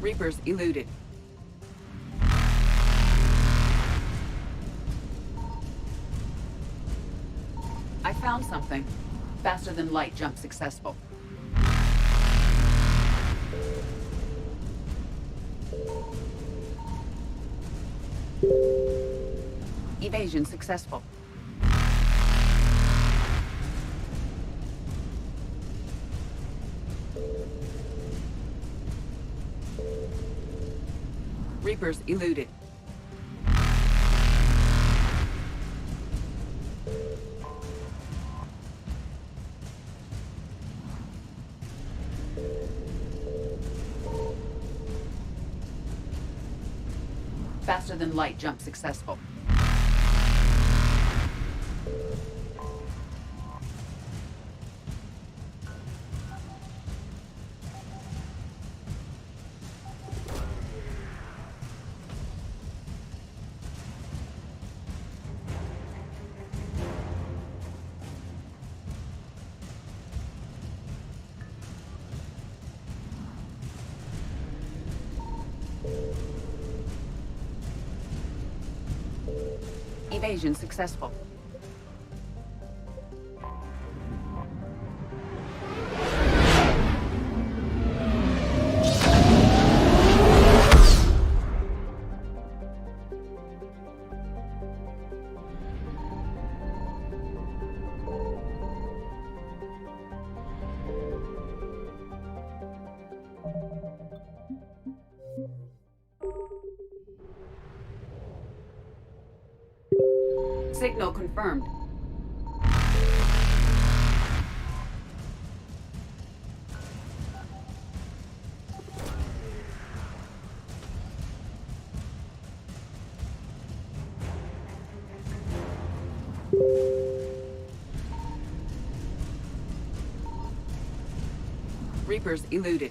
Reapers eluded. I found something. Faster than light jump successful. Evasion successful. Reapers eluded. Faster than light jump successful. Evasion successful. Signal confirmed. Reapers eluded.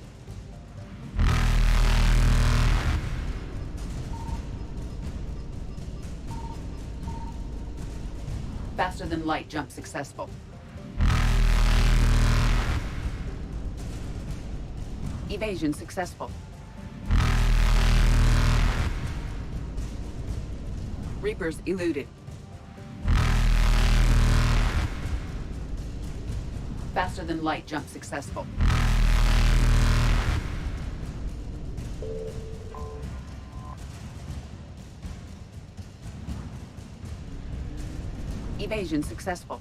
Faster than light jump successful. Evasion successful. Reapers eluded. Faster than light jump successful. Evasion successful.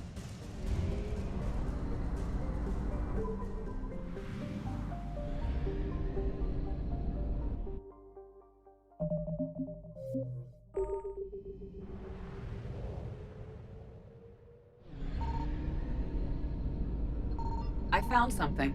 I found something.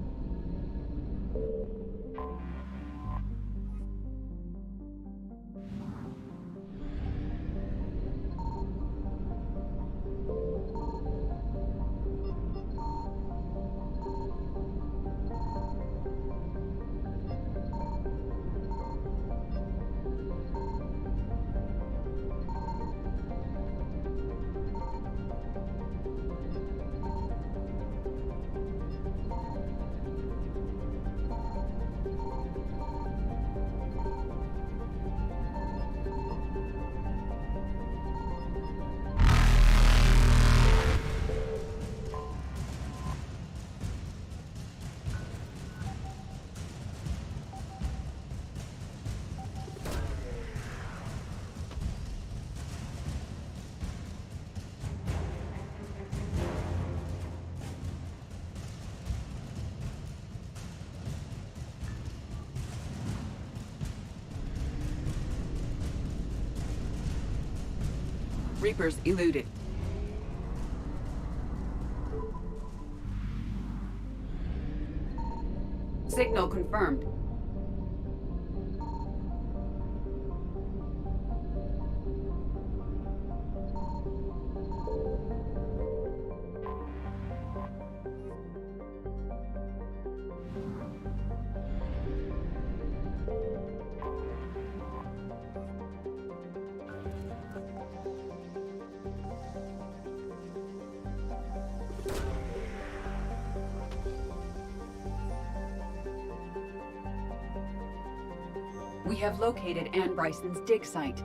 Reapers eluded. Signal confirmed. We have located Anne Bryson's dig site.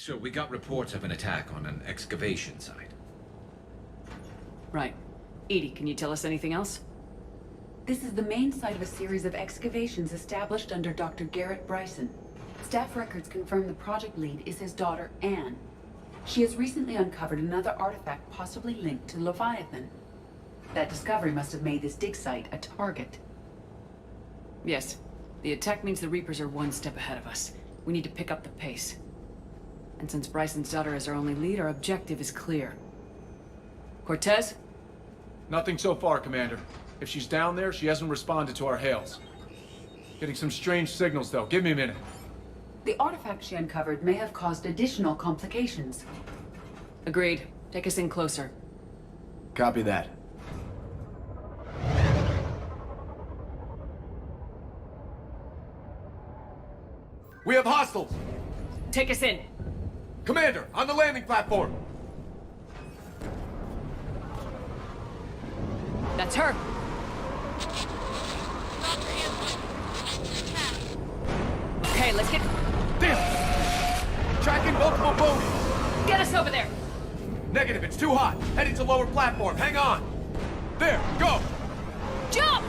So we got reports of an attack on an excavation site. Right. Edie, can you tell us anything else? This is the main site of a series of excavations established under Dr. Garrett Bryson. Staff records confirm the project lead is his daughter, Anne. She has recently uncovered another artifact possibly linked to Leviathan. That discovery must have made this dig site a target. Yes. The attack means the Reapers are one step ahead of us. We need to pick up the pace. And since Bryson's daughter is our only lead, our objective is clear. Cortez? Nothing so far, Commander. If she's down there, she hasn't responded to our hails. Getting some strange signals, though. Give me a minute. The artifact she uncovered may have caused additional complications. Agreed. Take us in closer. Copy that. We have hostiles! Take us in! Commander, on the landing platform! That's her! Okay, let's get... Damn! Tracking multiple bogies! Get us over there! Negative, it's too hot. Heading to lower platform, hang on! There, go! Jump!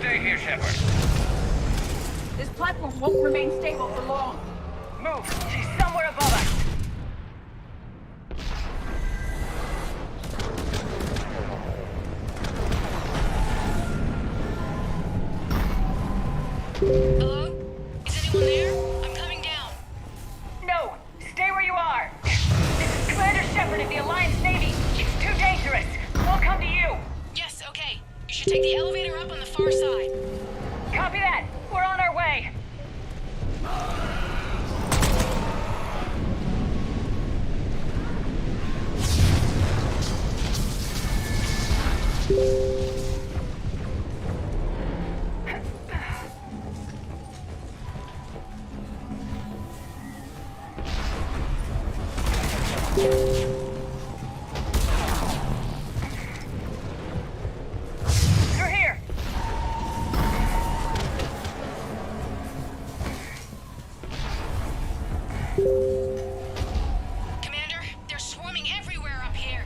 Stay here, Shepard. This platform won't remain stable for long. Move! She's somewhere above us! Hello? Is anyone there? I'm coming down. No! Stay where you are! This is Commander Shepard of the Alliance Navy. It's too dangerous. We'll come to you. Yes, okay. You should take the elevator up on the far side. Copy that. We're on our way. Commander, they're swarming everywhere up here.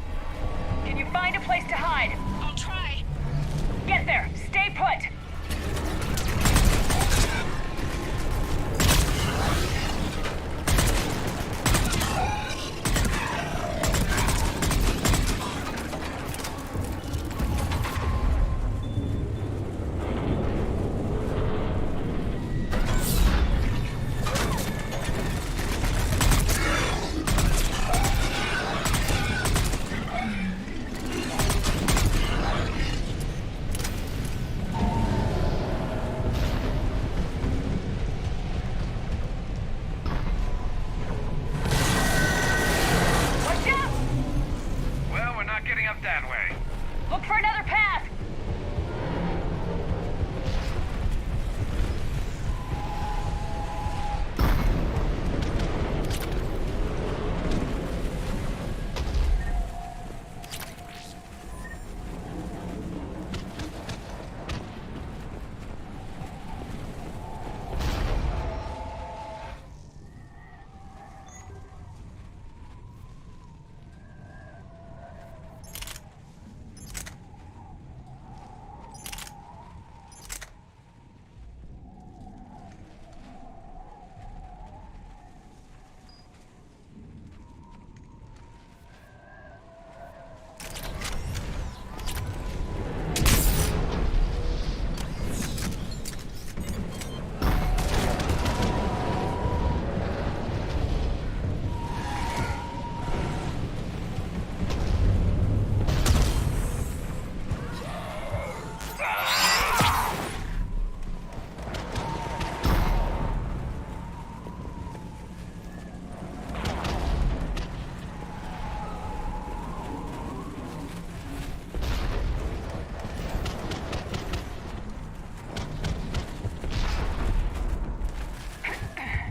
Can you find a place to hide? I'll try. Get there! Stay put! Watch out! Well, we're not getting up that way. Look for another path!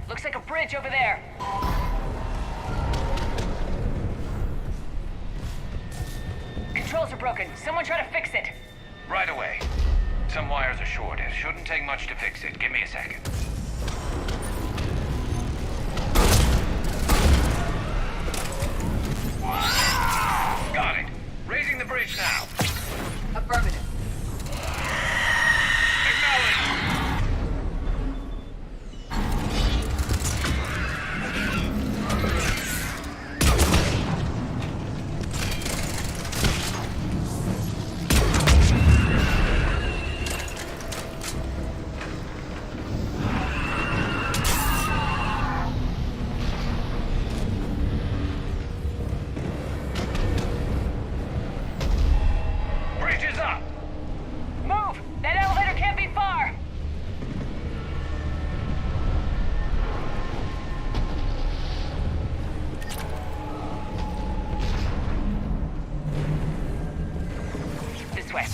Looks like a bridge over there. Controls are broken. Someone try to fix it. Right away. Some wires are short. It shouldn't take much to fix it. Give me a second. Got it. Raising the bridge now. Affirmative. Acknowledge. Bridge is up. Move! That elevator can't be far! This way.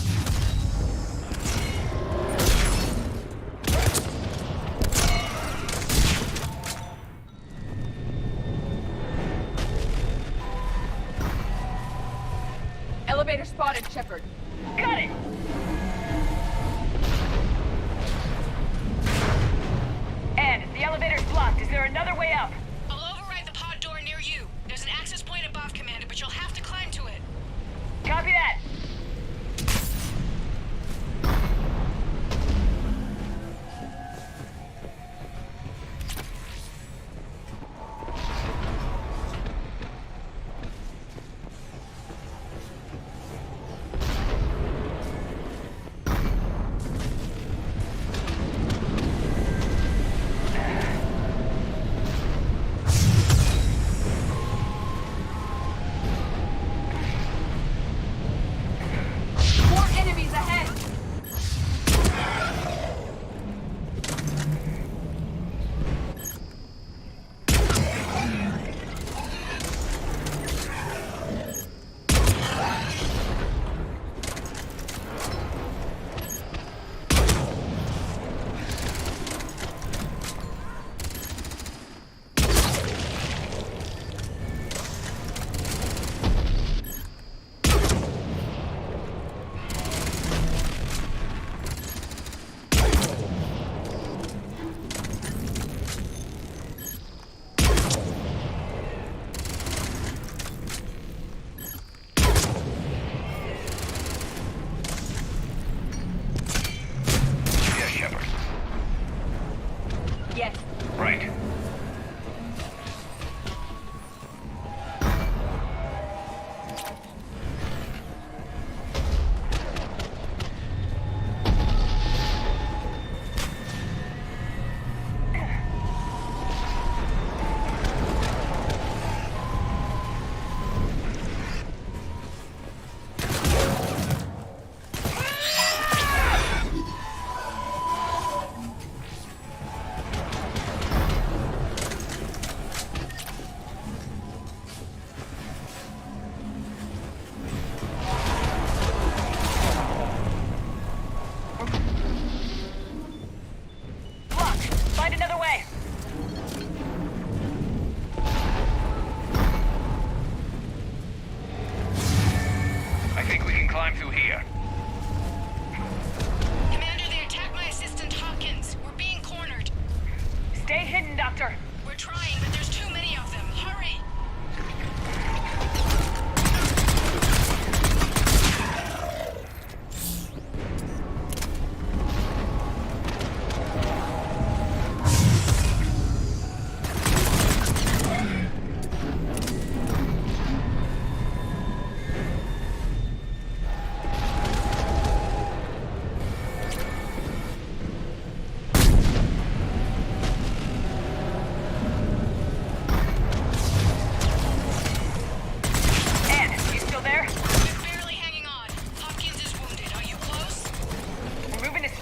Elevator spotted, Shepard. Got it! And the elevator's blocked. Is there another way up? I'll override the pod door near you. There's an access point above, Commander, but you'll have to climb to it. Copy that.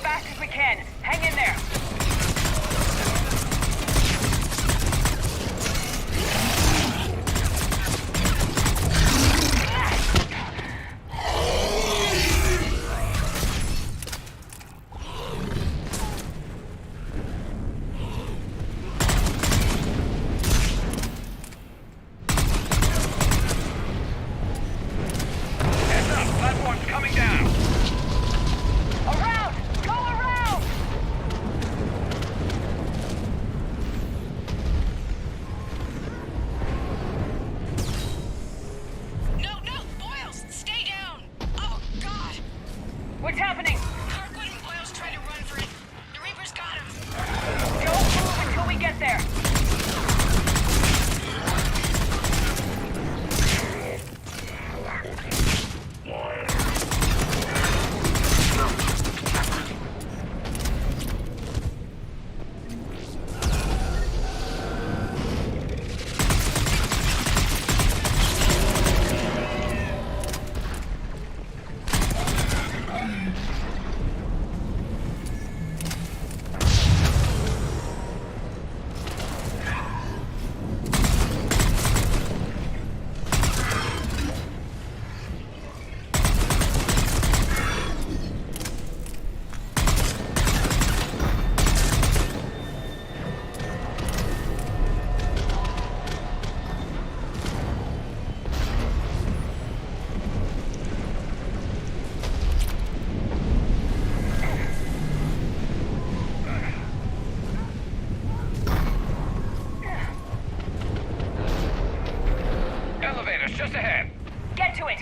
fast as we can. Hang in there. Heads up, platform's coming down. Around! Go around! No, no! Boyles, stay down! Oh, God! What's happening? Kirkwood and Boyles tried to run for it. The Reapers got him. Don't move until we get there. Elevator's just ahead. Get to it.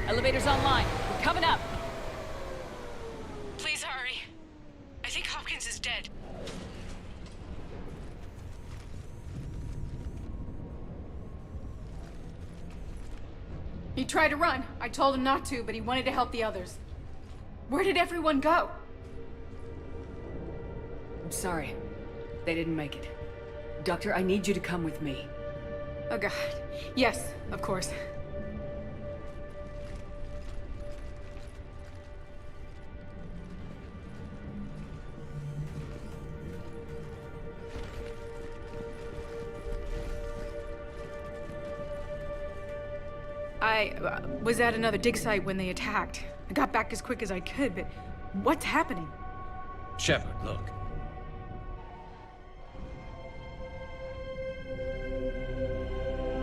Elevator's online. We're coming up. Please hurry. I think Hopkins is dead. He tried to run. I told him not to, but he wanted to help the others. Where did everyone go? I'm sorry. They didn't make it. Doctor, I need you to come with me. Oh god. Yes, of course. I was at another dig site when they attacked. I got back as quick as I could, but what's happening? Shepard, look.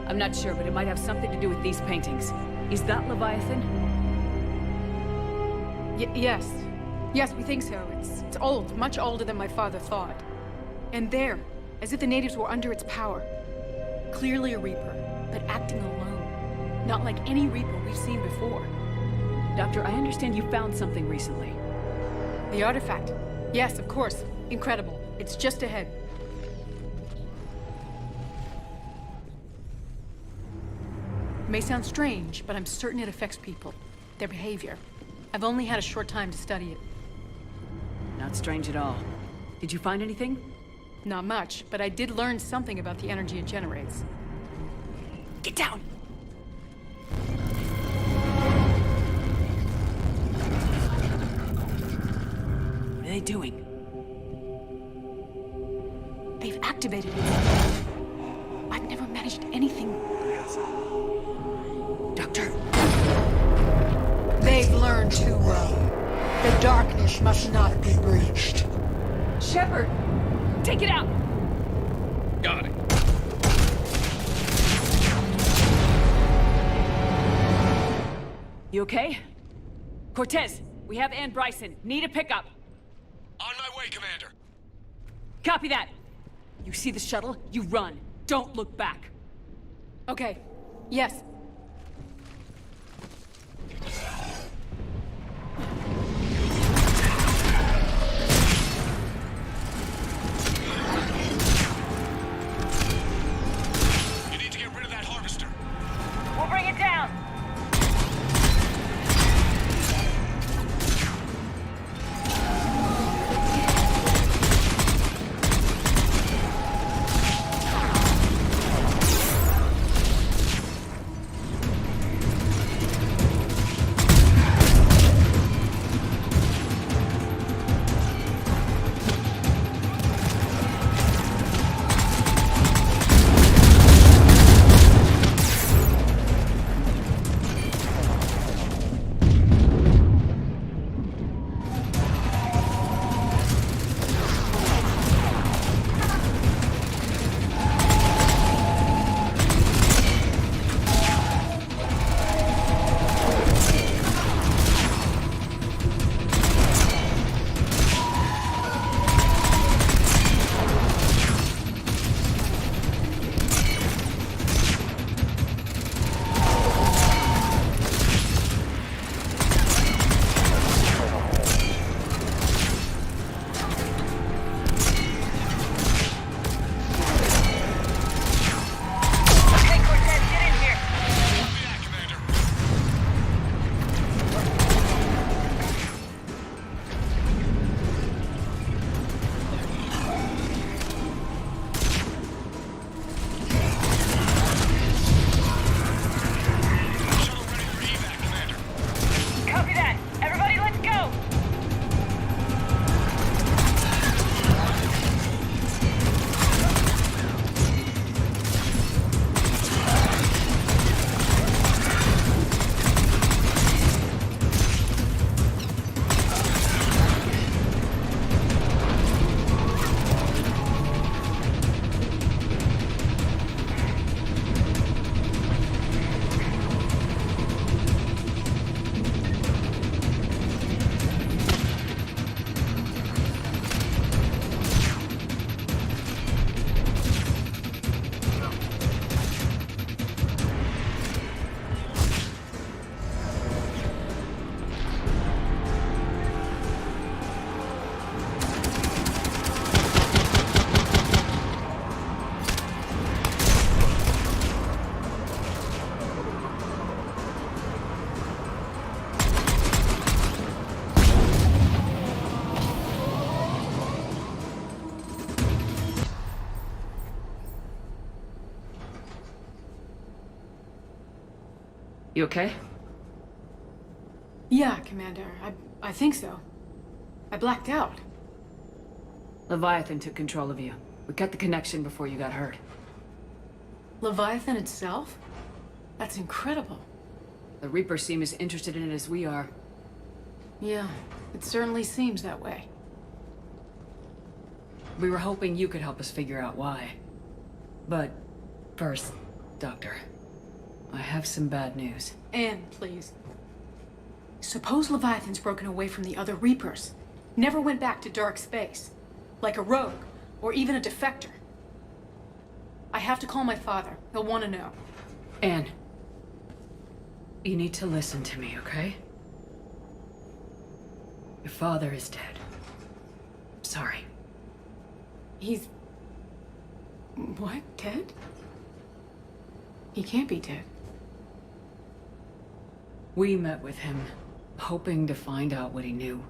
I'm not sure, but it might have something to do with these paintings. Is that Leviathan? Yes. Yes, we think so. It's old, much older than my father thought. And there, as if the natives were under its power. Clearly a Reaper, but acting alone. Not like any Reaper we've seen before. Doctor, I understand you found something recently. The artifact. Yes, of course. Incredible. It's just ahead. May sound strange, but I'm certain it affects people. Their behavior. I've only had a short time to study it. Not strange at all. Did you find anything? Not much, but I did learn something about the energy it generates. Get down! What are they doing? They've activated it. I've never managed anything. Doctor? They've learned too well. The darkness must not be breached. Shepard! Take it out! Got it. You okay? Cortez, we have Ann Bryson. Need a pickup. On my way, Commander. Copy that. You see the shuttle, you run. Don't look back. Okay. Yes. You need to get rid of that harvester. We'll bring it down. Okay, Cortez, get in here. Yeah, Commander. Shuttle ready for evac, Commander. Copy that. Everybody, let's go. You okay? Yeah, Commander. I think so. I blacked out. Leviathan took control of you. We cut the connection before you got hurt. Leviathan itself? That's incredible. The Reapers seem as interested in it as we are. Yeah, it certainly seems that way. We were hoping you could help us figure out why. But first, Doctor, I have some bad news. Anne, please. Suppose Leviathan's broken away from the other Reapers. Never went back to dark space. Like a rogue, or even a defector. I have to call my father. He'll want to know. Anne, you need to listen to me, okay? Your father is dead. Sorry. He's... What? Dead? He can't be dead. We met with him, hoping to find out what he knew.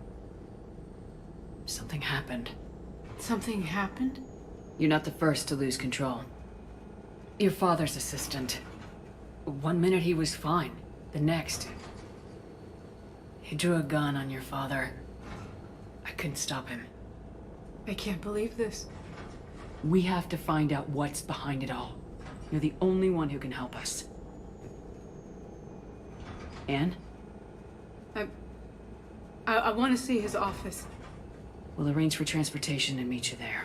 Something happened. Something happened? You're not the first to lose control. Your father's assistant. One minute he was fine. The next... he drew a gun on your father. I couldn't stop him. I can't believe this. We have to find out what's behind it all. You're the only one who can help us. Anne? I want to see his office. We'll arrange for transportation and meet you there.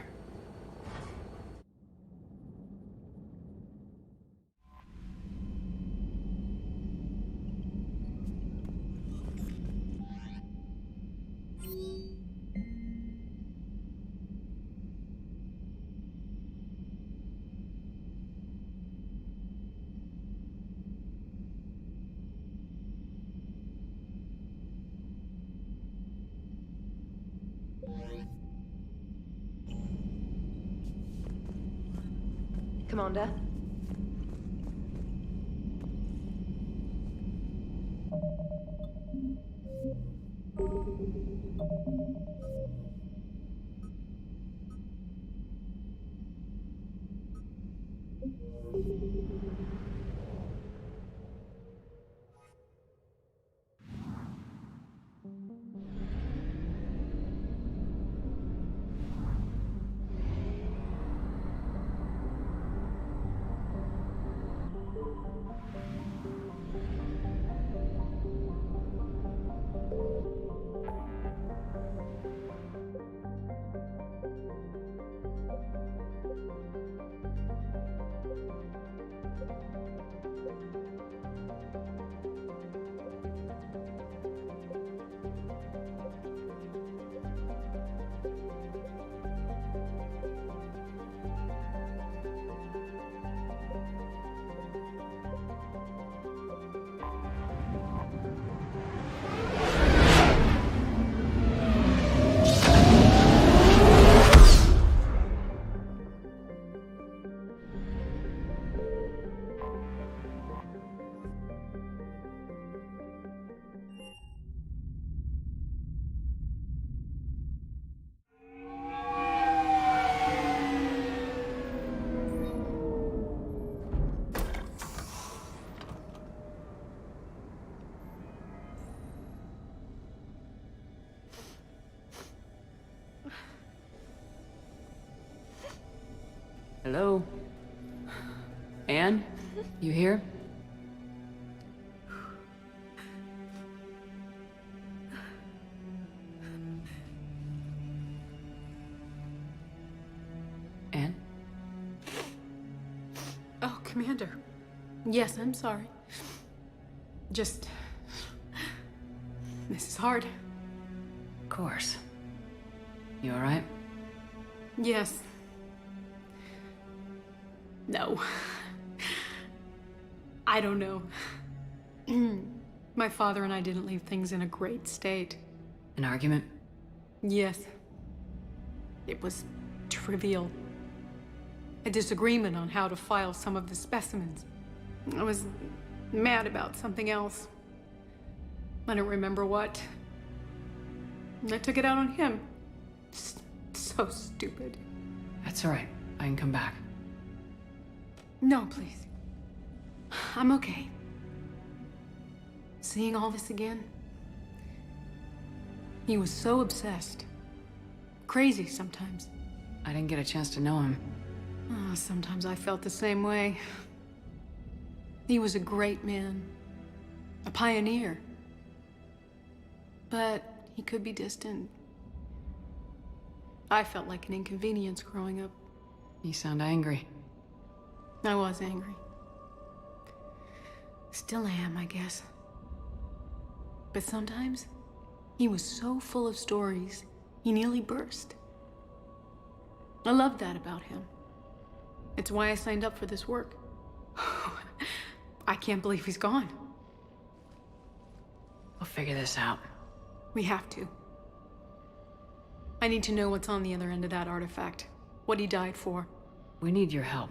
Commander. Hello? Anne? You here? Anne? Oh, Commander. Yes, I'm sorry. Just... This is hard. Of course. You alright? Yes. No. I don't know. My father and I didn't leave things in a great state. An argument? Yes. It was trivial. A disagreement on how to file some of the specimens. I was mad about something else. I don't remember what. And I took it out on him. So stupid. That's alright. I can come back. No, please. I'm okay. Seeing all this again? He was so obsessed. Crazy sometimes. I didn't get a chance to know him. Oh, sometimes I felt the same way. He was a great man. A pioneer. But he could be distant. I felt like an inconvenience growing up. You sound angry. I was angry. Still am, I guess. But sometimes, he was so full of stories, he nearly burst. I loved that about him. It's why I signed up for this work. I can't believe he's gone. We'll figure this out. We have to. I need to know what's on the other end of that artifact. What he died for. We need your help.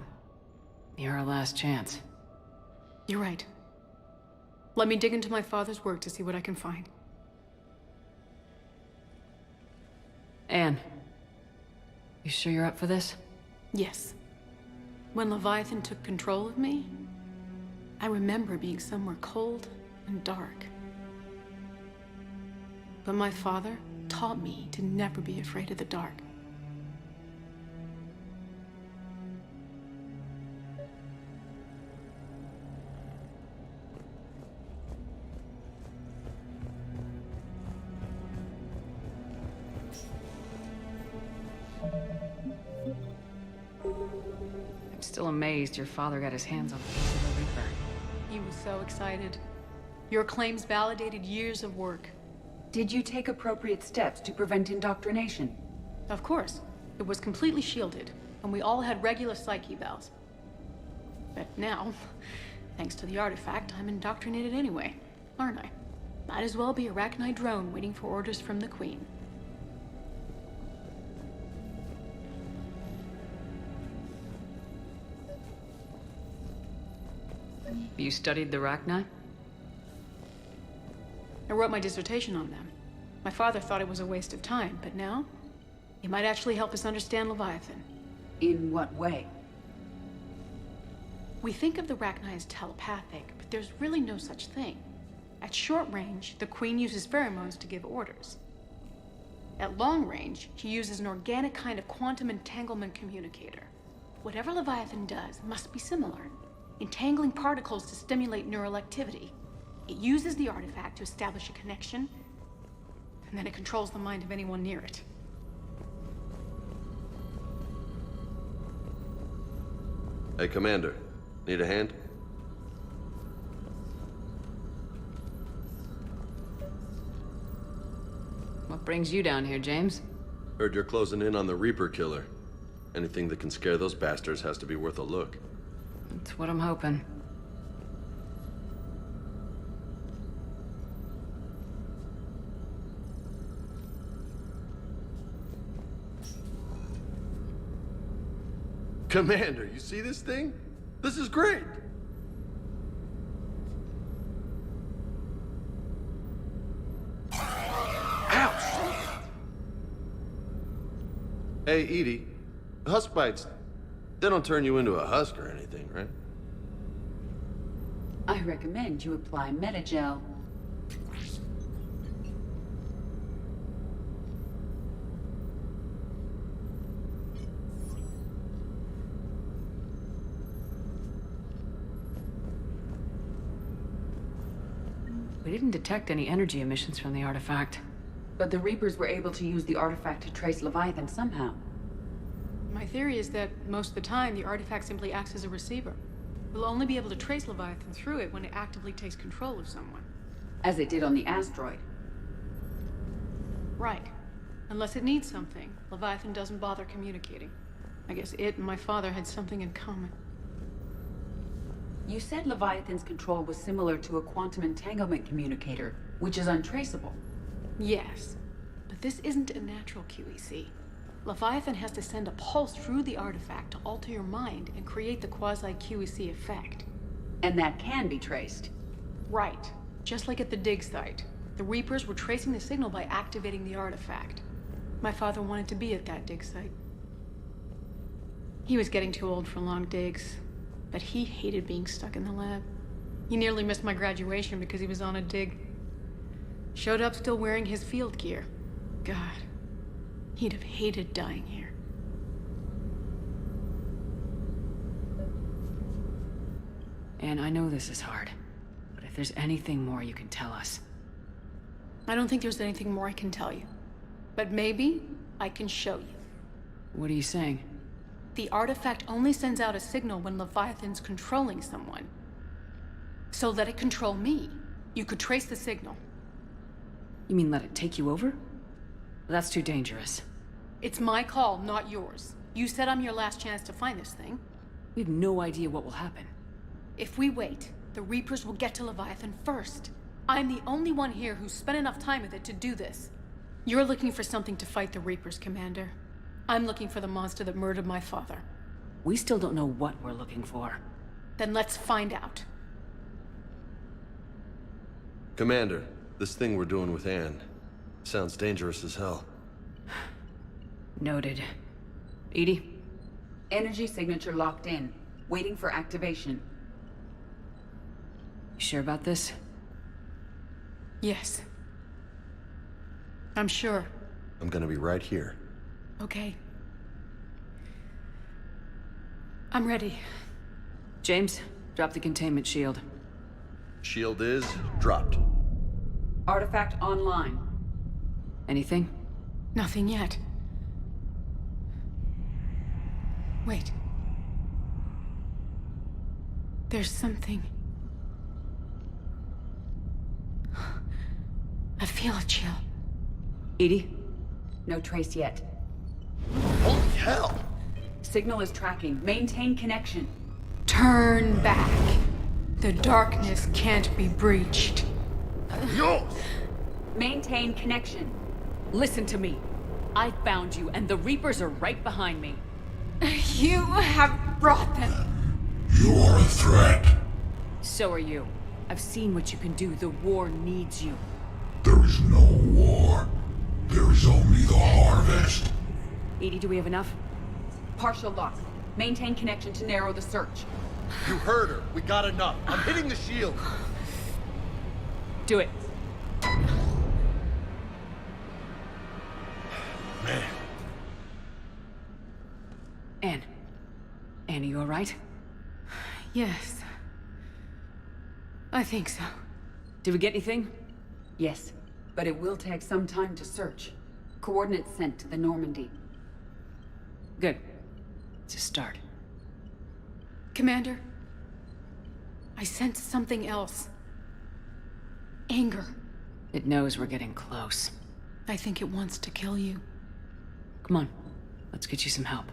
You're our last chance. You're right. Let me dig into my father's work to see what I can find. Anne, you sure you're up for this? Yes. When Leviathan took control of me, I remember being somewhere cold and dark. But my father taught me to never be afraid of the dark. I'm still amazed your father got his hands on the piece of the Reaper. He was so excited. Your claims validated years of work. Did you take appropriate steps to prevent indoctrination? Of course. It was completely shielded, and we all had regular psych evals. But now, thanks to the artifact, I'm indoctrinated anyway, aren't I? Might as well be a Arachnite drone waiting for orders from the Queen. You studied the Rachni? I wrote my dissertation on them. My father thought it was a waste of time, but now, it might actually help us understand Leviathan. In what way? We think of the Rachni as telepathic, but there's really no such thing. At short range, the Queen uses pheromones to give orders. At long range, she uses an organic kind of quantum entanglement communicator. Whatever Leviathan does must be similar, entangling particles to stimulate neural activity. It uses the artifact to establish a connection, and then it controls the mind of anyone near it. Hey, Commander. Need a hand? What brings you down here, James? Heard you're closing in on the Reaper killer. Anything that can scare those bastards has to be worth a look. That's what I'm hoping. Commander, you see this thing? This is great! Hey, Edie, husk bites, they don't turn you into a husk or anything, right? I recommend you apply Metagel. We didn't detect any energy emissions from the artifact. But the Reapers were able to use the artifact to trace Leviathan somehow. My theory is that most of the time, the artifact simply acts as a receiver. We'll only be able to trace Leviathan through it when it actively takes control of someone. As it did on the asteroid. Right. Unless it needs something, Leviathan doesn't bother communicating. I guess it and my father had something in common. You said Leviathan's control was similar to a quantum entanglement communicator, which is untraceable. Yes, but this isn't a natural QEC. Leviathan has to send a pulse through the artifact to alter your mind and create the quasi-QEC effect. And that can be traced. Right. Just like at the dig site. The Reapers were tracing the signal by activating the artifact. My father wanted to be at that dig site. He was getting too old for long digs, but he hated being stuck in the lab. He nearly missed my graduation because he was on a dig. Showed up still wearing his field gear. God, he'd have hated dying here. And I know this is hard, but if there's anything more you can tell us. I don't think there's anything more I can tell you. But maybe I can show you. What are you saying? The artifact only sends out a signal when Leviathan's controlling someone. So let it control me. You could trace the signal. You mean let it take you over? That's too dangerous. It's my call, not yours. You said I'm your last chance to find this thing. We have no idea what will happen. If we wait, the Reapers will get to Leviathan first. I'm the only one here who's spent enough time with it to do this. You're looking for something to fight the Reapers, Commander. I'm looking for the monster that murdered my father. We still don't know what we're looking for. Then let's find out. Commander, this thing we're doing with Anne sounds dangerous as hell. Noted. Edie? Energy signature locked in. Waiting for activation. You sure about this? Yes. I'm sure. I'm gonna be right here. Okay. I'm ready. James, drop the containment shield. Shield is dropped. Artifact online. Anything? Nothing yet. Wait. There's something. I feel a chill. Edie? No trace yet. Holy hell! Signal is tracking. Maintain connection. Turn back. The darkness can't be breached. Yo! Maintain connection. Listen to me. I found you, and the Reapers are right behind me. You have brought them. You are a threat. So are you. I've seen what you can do. The war needs you. There is no war. There is only the harvest. EDI, do we have enough? Partial loss. Maintain connection to narrow the search. You heard her. We got enough. I'm hitting the shield. Do it. Man. Anne. Anne, are you alright? Yes. I think so. Did we get anything? Yes, but it will take some time to search. Coordinates sent to the Normandy. Good. It's a start. Commander, I sense something else. Anger. It knows we're getting close. I think it wants to kill you. Come on. Let's get you some help.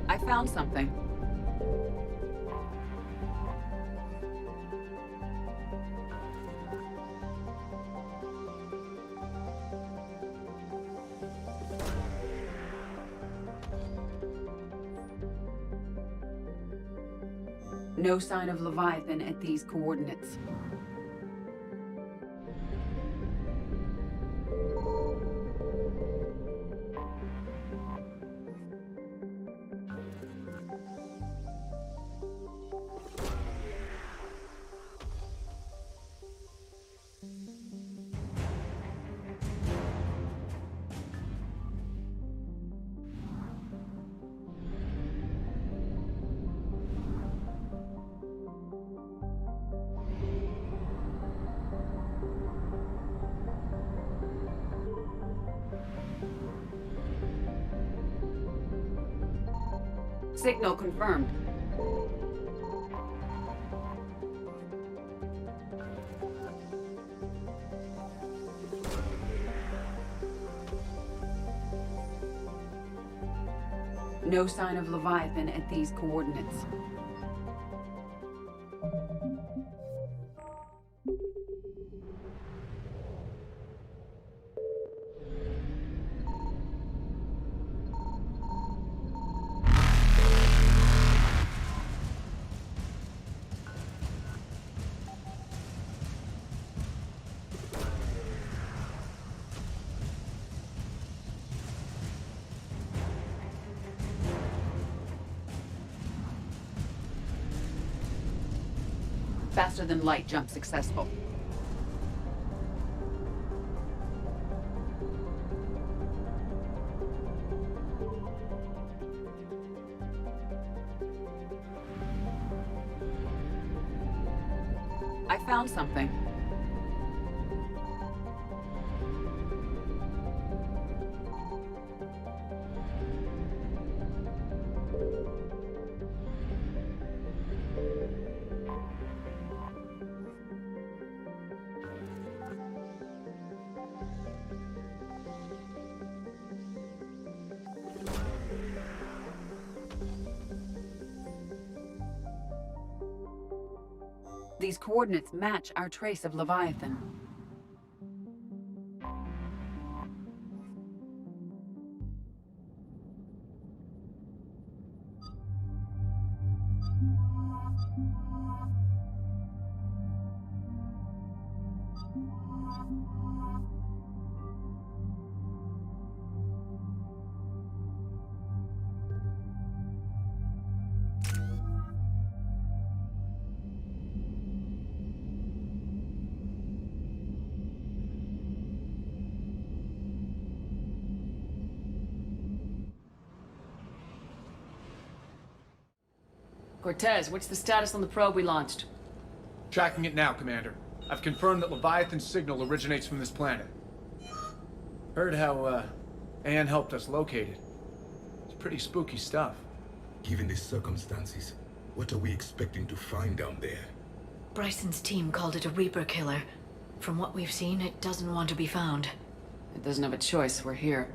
I found something. No sign of Leviathan at these coordinates. Signal confirmed. No sign of Leviathan at these coordinates. Faster than light jump successful. I found something. These coordinates match our trace of Leviathan. Cortez, what's the status on the probe we launched? Tracking it now, Commander. I've confirmed that Leviathan's signal originates from this planet. Heard how, Anne helped us locate it. It's pretty spooky stuff. Given the circumstances, what are we expecting to find down there? Bryson's team called it a Reaper killer. From what we've seen, it doesn't want to be found. It doesn't have a choice, we're here.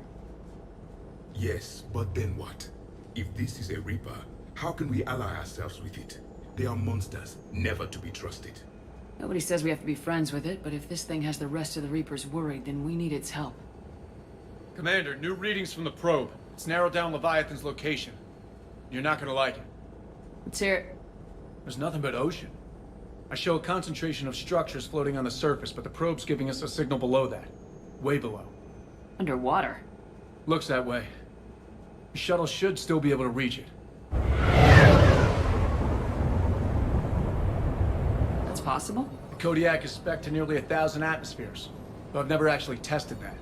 Yes, but then what? If this is a Reaper, how can we ally ourselves with it? They are monsters, never to be trusted. Nobody says we have to be friends with it, but if this thing has the rest of the Reapers worried, then we need its help. Commander, new readings from the probe. It's narrowed down Leviathan's location. You're not gonna like it. Let's hear it. There's nothing but ocean. I show a concentration of structures floating on the surface, but the probe's giving us a signal below that. Way below. Underwater? Looks that way. The shuttle should still be able to reach it. That's possible? The Kodiak is spec'd to nearly 1,000 atmospheres, but I've never actually tested that.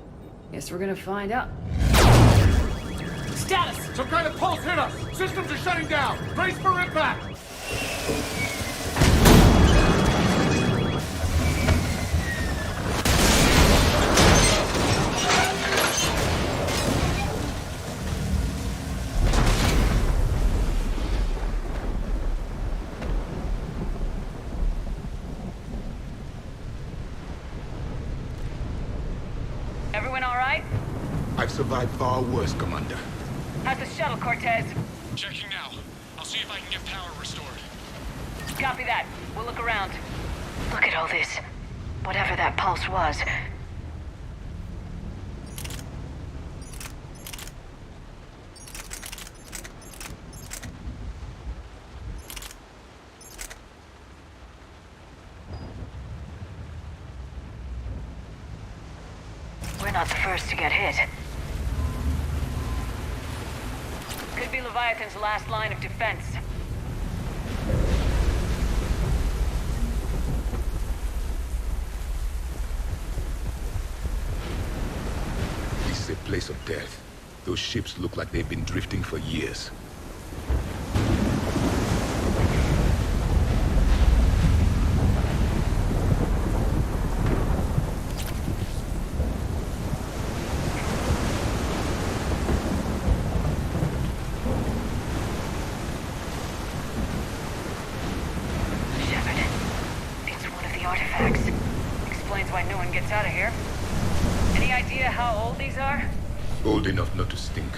Guess we're gonna find out. Status! Some kind of pulse hit us! Systems are shutting down! Brace for impact! Everyone all right? I've survived far worse, Commander. How's the shuttle, Cortez? Checking now. I'll see if I can get power restored. Copy that. We'll look around. Look at all this. Whatever that pulse was. We're not the first to get hit. Could be Leviathan's last line of defense. This is a place of death. Those ships look like they've been drifting for years. Shepard. It's one of the artifacts. Explains why no one gets out of here. Any idea how old these are? Old enough not to stink.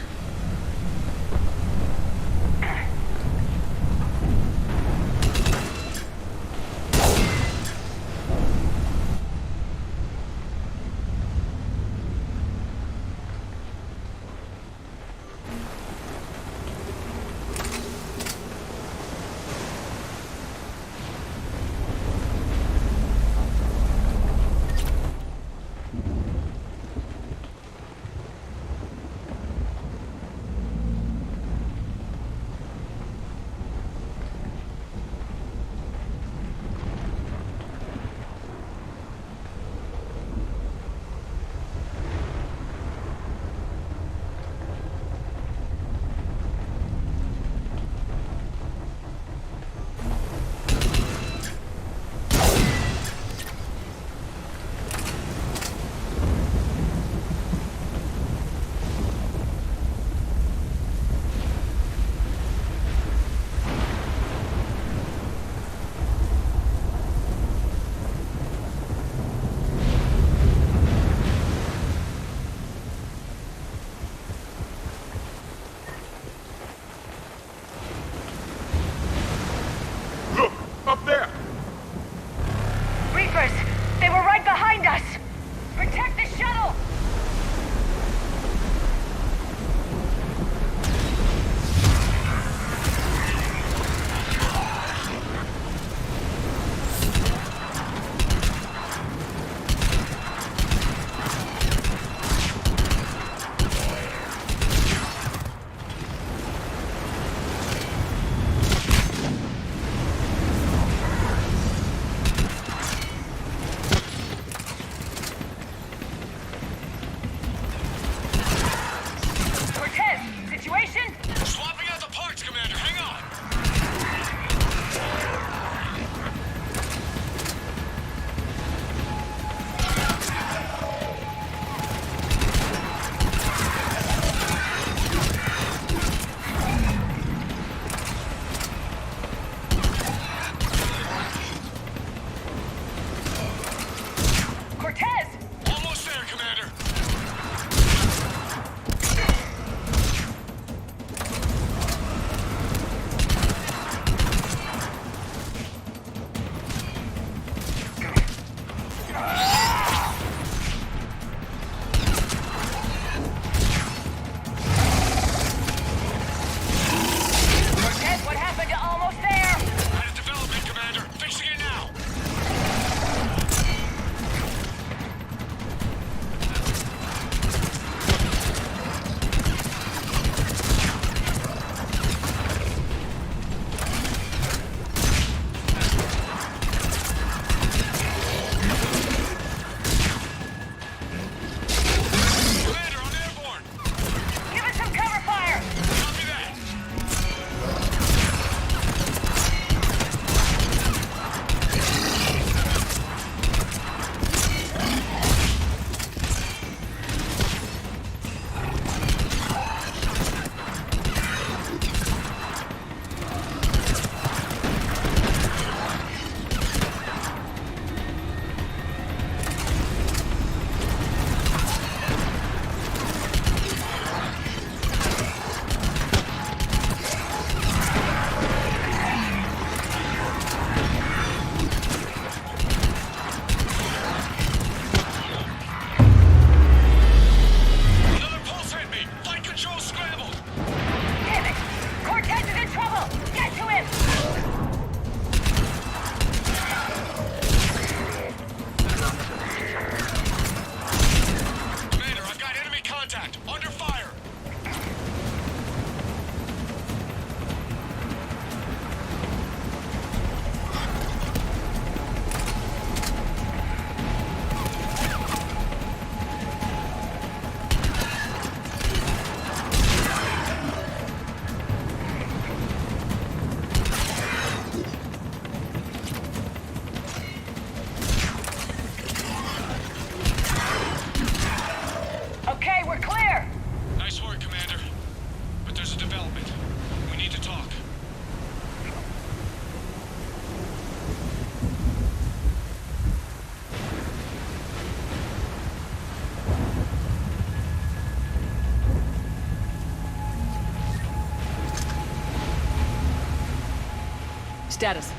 Status.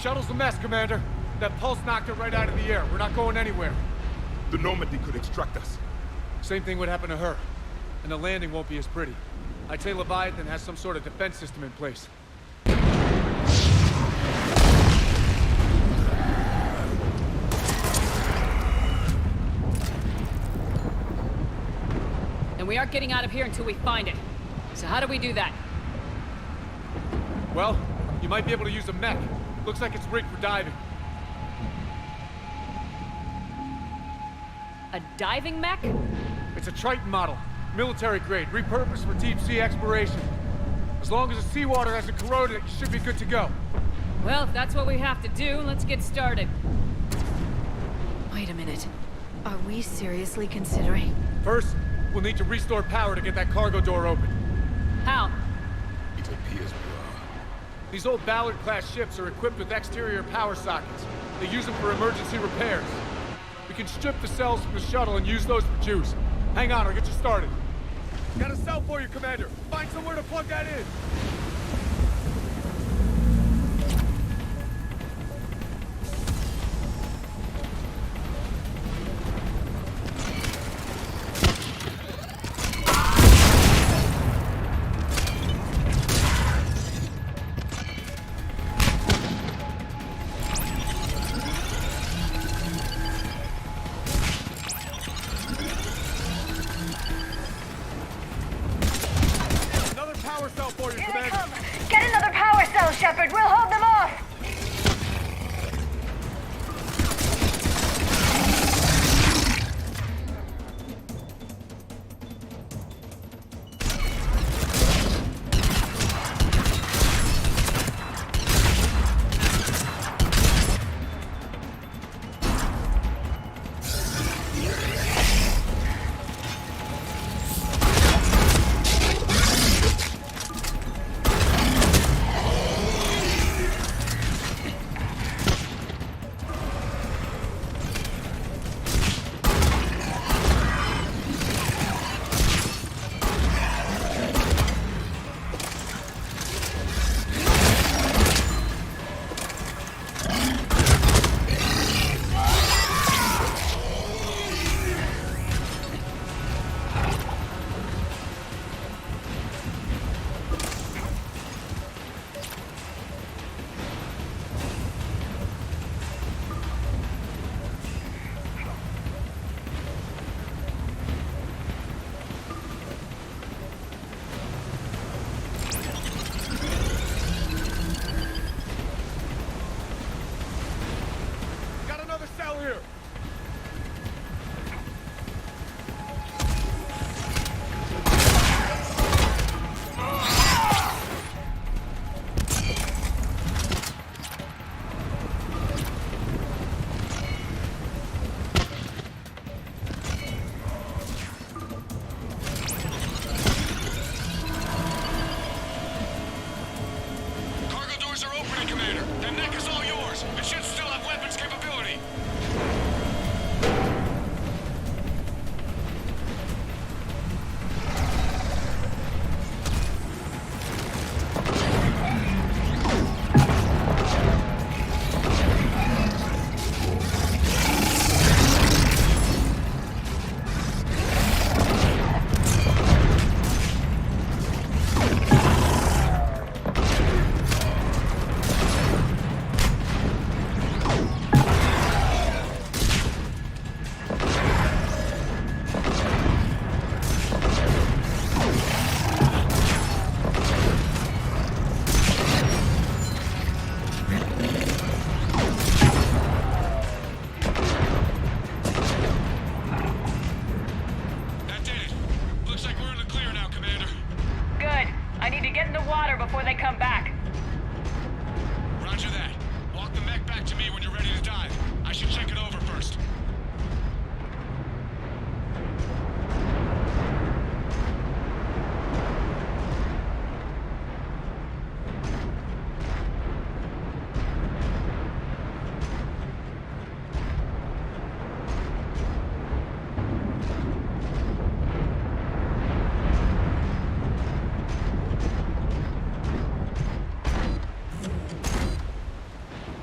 Shuttle's a mess, Commander. That pulse knocked it right out of the air. We're not going anywhere. The Normandy could extract us. Same thing would happen to her. And the landing won't be as pretty. I'd say Leviathan has some sort of defense system in place. And we aren't getting out of here until we find it. So how do we do that? Well, you might be able to use a mech. Looks like it's rigged for diving. A diving mech? It's a Triton model. Military grade, repurposed for deep sea exploration. As long as the seawater hasn't corroded it, you should be good to go. Well, if that's what we have to do, let's get started. Wait a minute. Are we seriously considering? First, we'll need to restore power to get that cargo door open. How? It appears we are. These old Ballard-class ships are equipped with exterior power sockets. They use them for emergency repairs. We can strip the cells from the shuttle and use those for juice. Hang on, I'll get you started. Got a cell for you, Commander. Find somewhere to plug that in. Get another power cell, Shepard. We'll hold them off.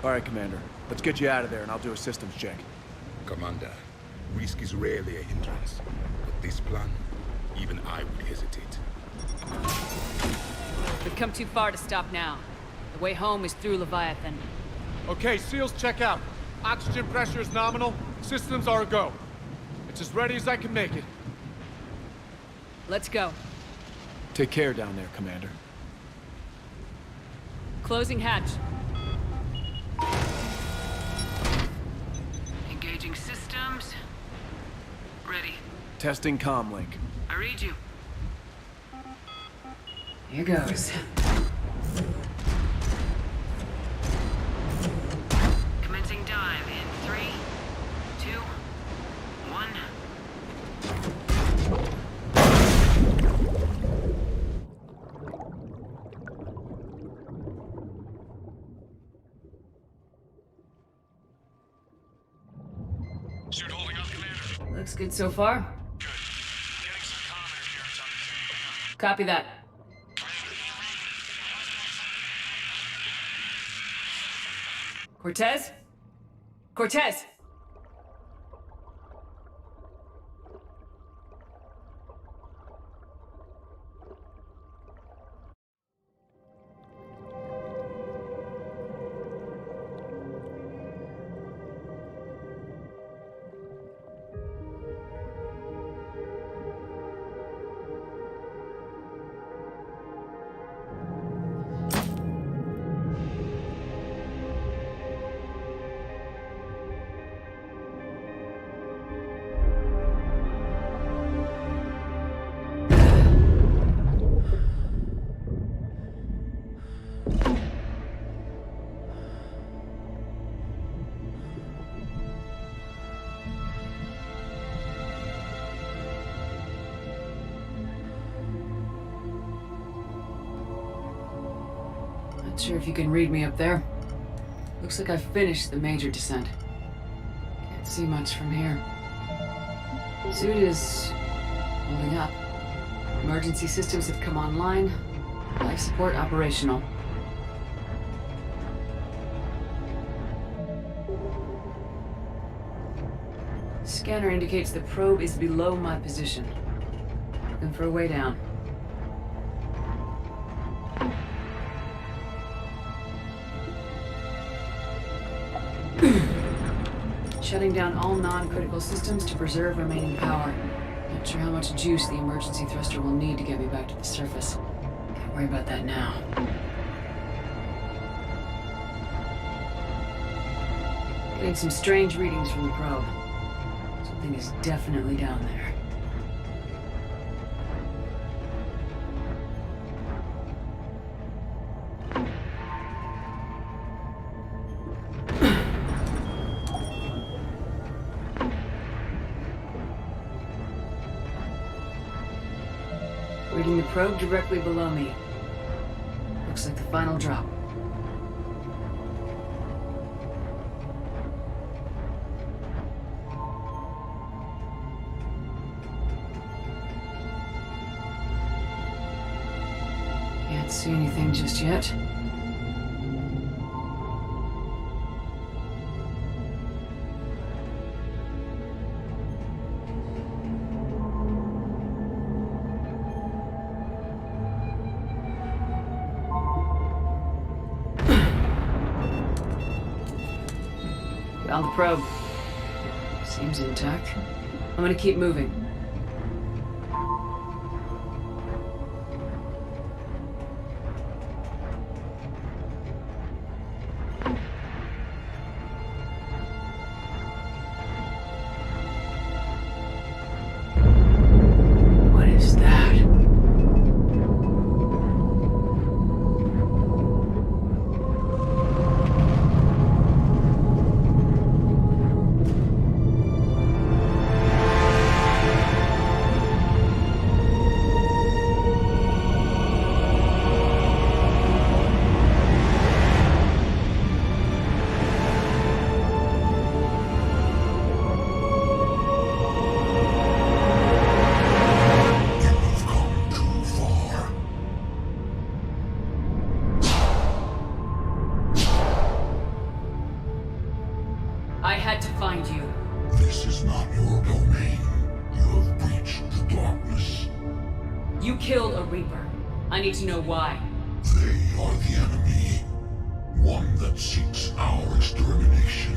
All right, Commander. Let's get you out of there, and I'll do a systems check. Commander, risk is rarely a hindrance. But this plan, even I would hesitate. We've come too far to stop now. The way home is through Leviathan. Okay, SEALs check out. Oxygen pressure is nominal. Systems are a go. It's as ready as I can make it. Let's go. Take care down there, Commander. Closing hatch. Engaging systems. Ready. Testing comlink. I read you. Here goes. Commencing dive in 3, 2, 1. Suit holding up, Commander. Looks good so far. Good. Getting some comm interference on the thing. Copy that. Cortez? Cortez! Not sure if you can read me up there. Looks like I've finished the major descent. Can't see much from here. Suit is holding up. Emergency systems have come online. Life support operational. Scanner indicates the probe is below my position. Looking for a way down. Shutting down all non-critical systems to preserve remaining power. Not sure how much juice the emergency thruster will need to get me back to the surface. Can't worry about that now. Getting some strange readings from the probe. Something is definitely down there. Reading the probe directly below me. Looks like the final drop. Can't see anything just yet. Found the probe. Seems intact. I'm gonna keep moving. What is that? I had to find you. This is not your domain. You have breached the darkness. You killed a Reaper. I need to know why. They are the enemy. One that seeks our extermination.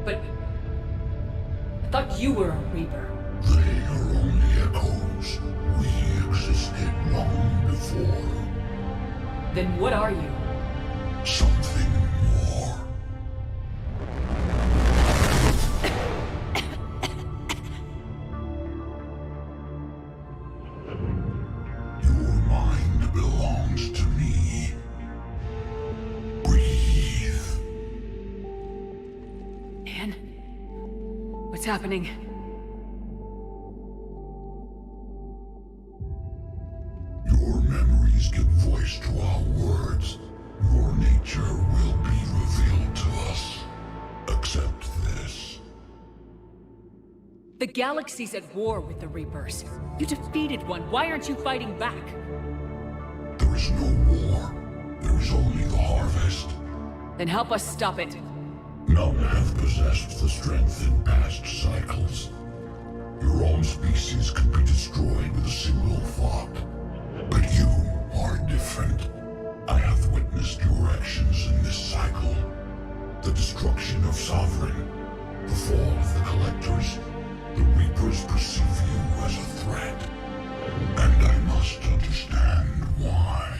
But I thought you were a Reaper. They are only echoes. We existed long before. Then what are you? Something more. Your mind belongs to me. Breathe. Anne? What's happening? Your memories give voice to our words. Your nature will be revealed to us. Accept this. The galaxy's at war with the Reapers. You defeated one. Why aren't you fighting back? There is no war. There is only the harvest. Then help us stop it. None have possessed the strength in past cycles. Your own species could be destroyed with a single thought. But you are different. I have witnessed your actions in this cycle. The destruction of Sovereign, the fall of the Collectors. The Reapers perceive you as a threat. And I must understand why.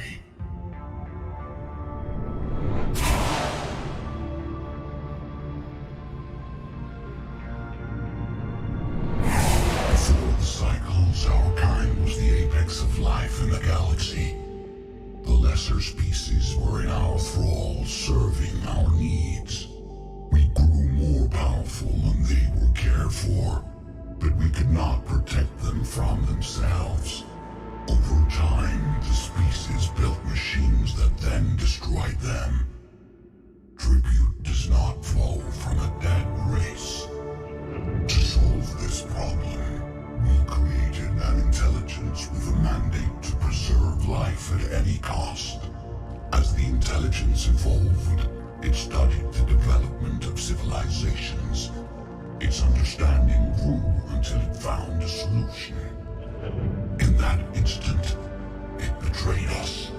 Before the cycles, our kind was the apex of life in the galaxy. The lesser species were in our thrall, serving our needs. We grew more powerful and they were cared for, but we could not protect them from themselves. Over time, the species built machines that then destroyed them. Tribute does not flow from a dead race. To solve this problem, we created an intelligence with a mandate to preserve life at any cost. As the intelligence evolved, it studied the development of civilizations. Its understanding grew until it found a solution. In that instant, it betrayed us.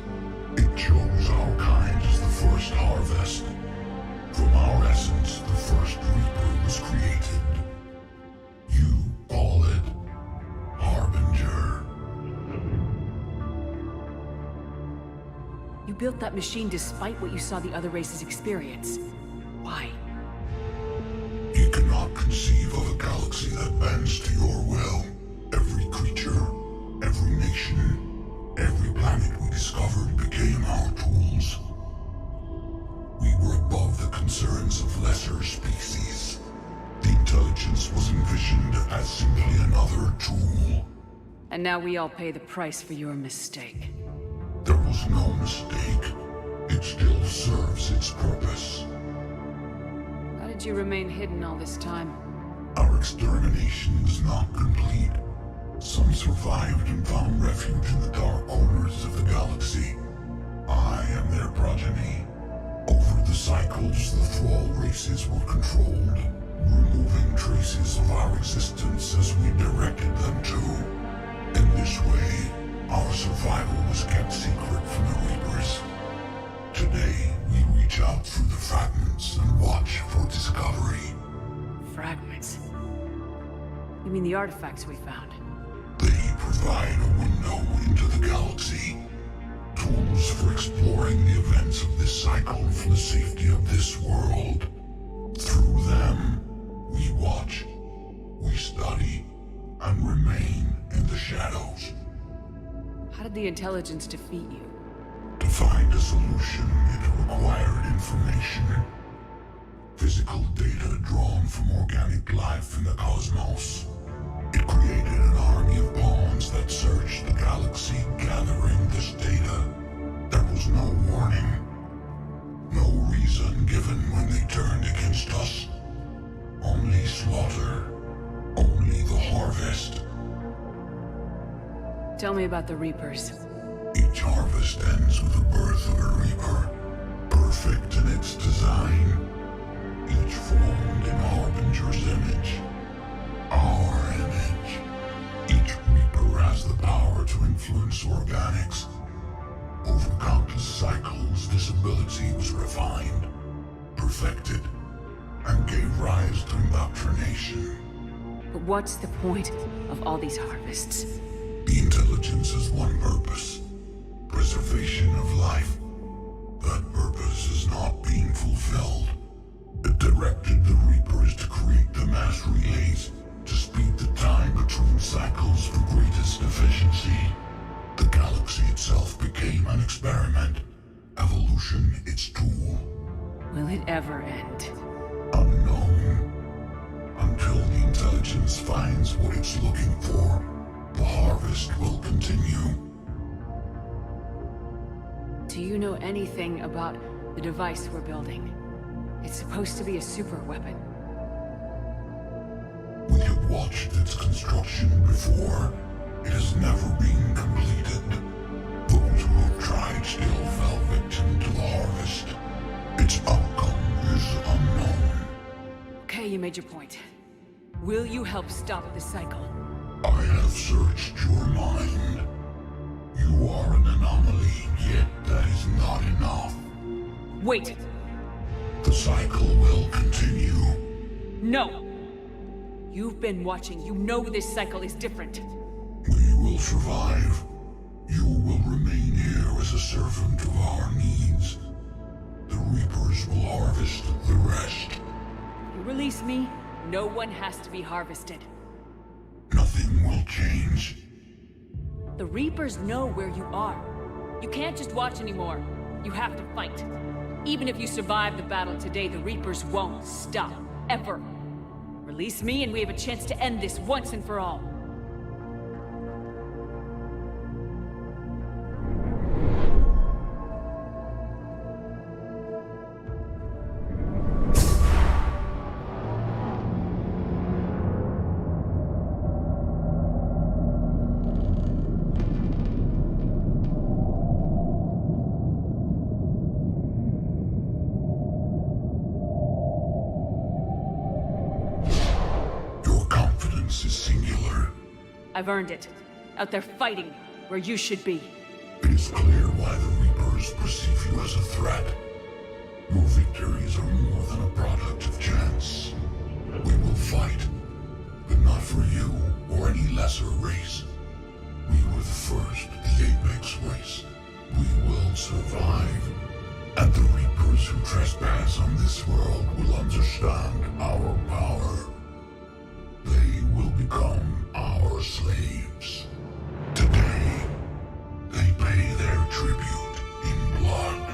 It chose our kind as the first harvest. From our essence, the first Reaper was created. You call it Harbinger. You built that machine despite what you saw the other races experience. Why? You cannot conceive of a galaxy that bends to your will. Every creature, every nation, every planet we discovered became our tools. We were above the concerns of lesser species. The intelligence was envisioned as simply another tool. And now we all pay the price for your mistake. There was no mistake. It still serves its purpose. How did you remain hidden all this time? Our extermination was not complete. Some survived and found refuge in the dark corners of the galaxy. I am their progeny. Over the cycles, the Thrall races were controlled, removing traces of our existence as we directed them to. In this way, our survival was kept secret from the Reapers. Today, we reach out through the fragments and watch for discovery. Fragments? You mean the artifacts we found? They provide a window into the galaxy. Tools for exploring the events of this cycle for the safety of this world. Through them, we watch, we study, and remain in the shadows. How did the intelligence defeat you? To find a solution, it required information. Physical data drawn from organic life in the cosmos. It created an army of pawns that searched the galaxy, gathering this data. There was no warning. No reason given when they turned against us. Only slaughter. Only the harvest. Tell me about the Reapers. Each harvest ends with the birth of a Reaper. perfect in its design, each formed in Harbinger's image. Our image. Each Reaper has the power to influence organics. Over countless cycles, this ability was refined, perfected, and gave rise to indoctrination. But what's the point of all these harvests? The intelligence has one purpose: preservation of life. That purpose is not being fulfilled. It directed the Reapers to create the mass relays to speed the time between cycles for greatest efficiency. The galaxy itself became an experiment. Evolution its tool. Will it ever end? Unknown. Until the intelligence finds what it's looking for, the harvest will continue. Do you know anything about the device we're building? It's supposed to be a super weapon. We have watched its construction before. It has never been completed. Those who have tried still fell victim to the harvest. Its outcome is unknown. Okay, you made your point. Will you help stop the cycle? I have searched your mind. You are an anomaly, yet that is not enough. Wait! The cycle will continue. No! You've been watching. You know this cycle is different. We will survive. You will remain here as a servant of our needs. The Reapers will harvest the rest. You release me, no one has to be harvested. Nothing will change. The Reapers know where you are. You can't just watch anymore. You have to fight. Even if you survive the battle today, the Reapers won't stop. Ever. Release me and we have a chance to end this once and for all. I've earned it. Out there fighting, where you should be. It is clear why the Reapers perceive you as a threat. Your victories are more than a product of chance. We will fight, but not for you or any lesser race. We were the first, the Apex race. We will survive. And the Reapers who trespass on this world will understand our power. They will become our slaves. Today, they pay their tribute in blood.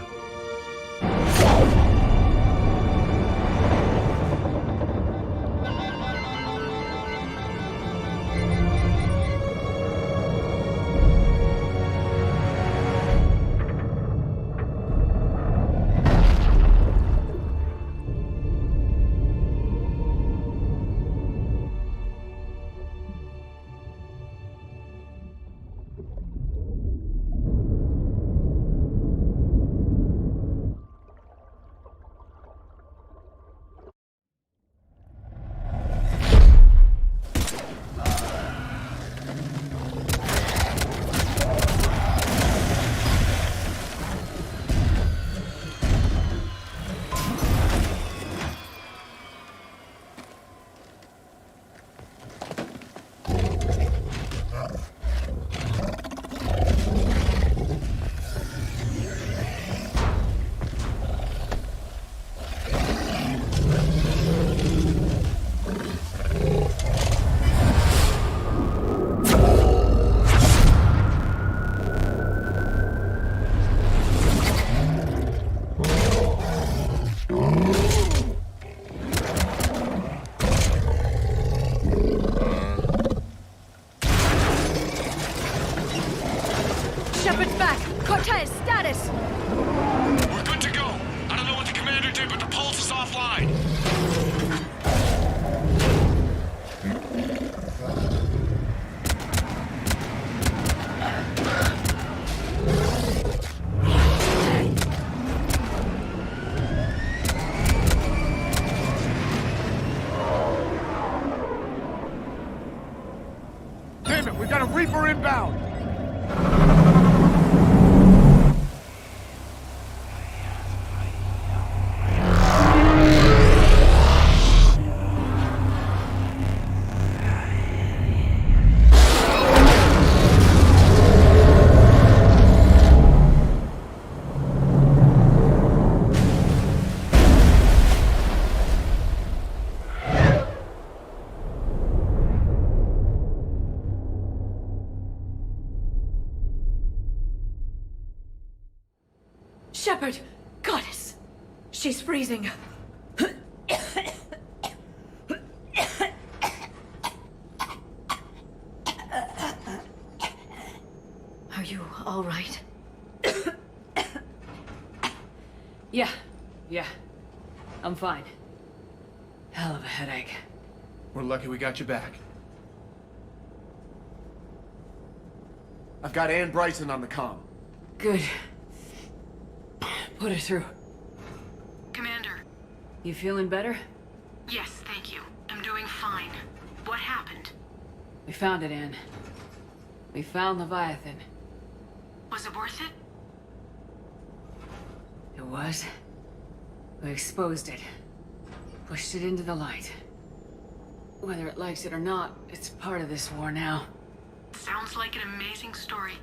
Shepard! Goddess! She's freezing. Are you all right? Yeah. I'm fine. Hell of a headache. We're lucky we got you back. I've got Ann Bryson on the comm. Good. Put her through. Commander. You feeling better? Yes, thank you. I'm doing fine. What happened? We found it, Ann. We found Leviathan. Was it worth it? It was. We exposed it. Pushed it into the light. Whether it likes it or not, it's part of this war now. Sounds like an amazing story.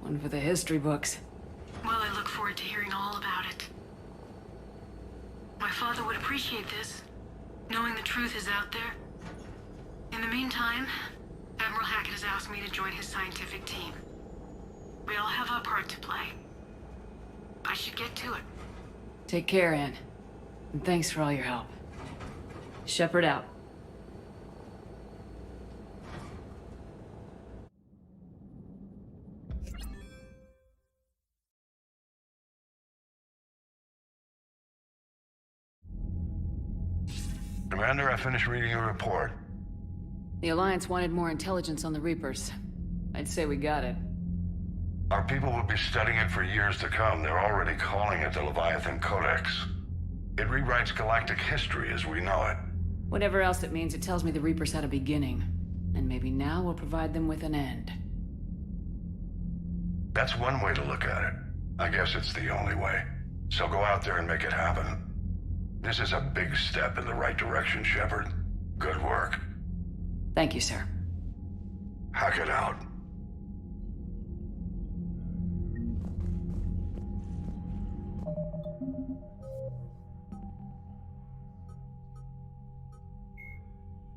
One for the history books. Well, I look forward to hearing all about it. My father would appreciate this, knowing the truth is out there. In the meantime, Admiral Hackett has asked me to join his scientific team. We all have our part to play. I should get to it. Take care, Ann. And thanks for all your help. Shepard out. Commander, I finished reading your report. The Alliance wanted more intelligence on the Reapers. I'd say we got it. Our people will be studying it for years to come. They're already calling it the Leviathan Codex. It rewrites galactic history as we know it. Whatever else it means, it tells me the Reapers had a beginning. And maybe now we'll provide them with an end. That's one way to look at it. I guess it's the only way. So go out there and make it happen. This is a big step in the right direction, Shepard. Good work. Thank you, sir. Hackett out.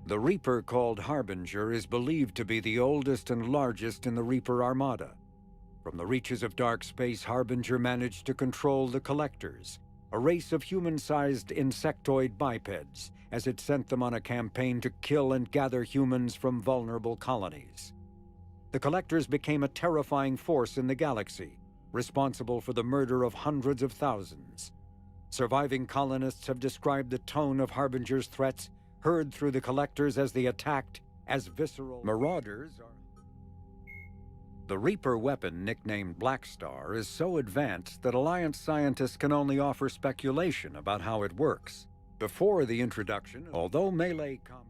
The Reaper called Harbinger is believed to be the oldest and largest in the Reaper Armada. From the reaches of dark space, Harbinger managed to control the Collectors, a race of human-sized insectoid bipeds, as it sent them on a campaign to kill and gather humans from vulnerable colonies. The Collectors became a terrifying force in the galaxy, responsible for the murder of hundreds of thousands. Surviving colonists have described the tone of Harbinger's threats heard through the Collectors as they attacked as visceral marauders. The Reaper weapon, nicknamed Blackstar, is so advanced that Alliance scientists can only offer speculation about how it works. Before the introduction, although melee combat...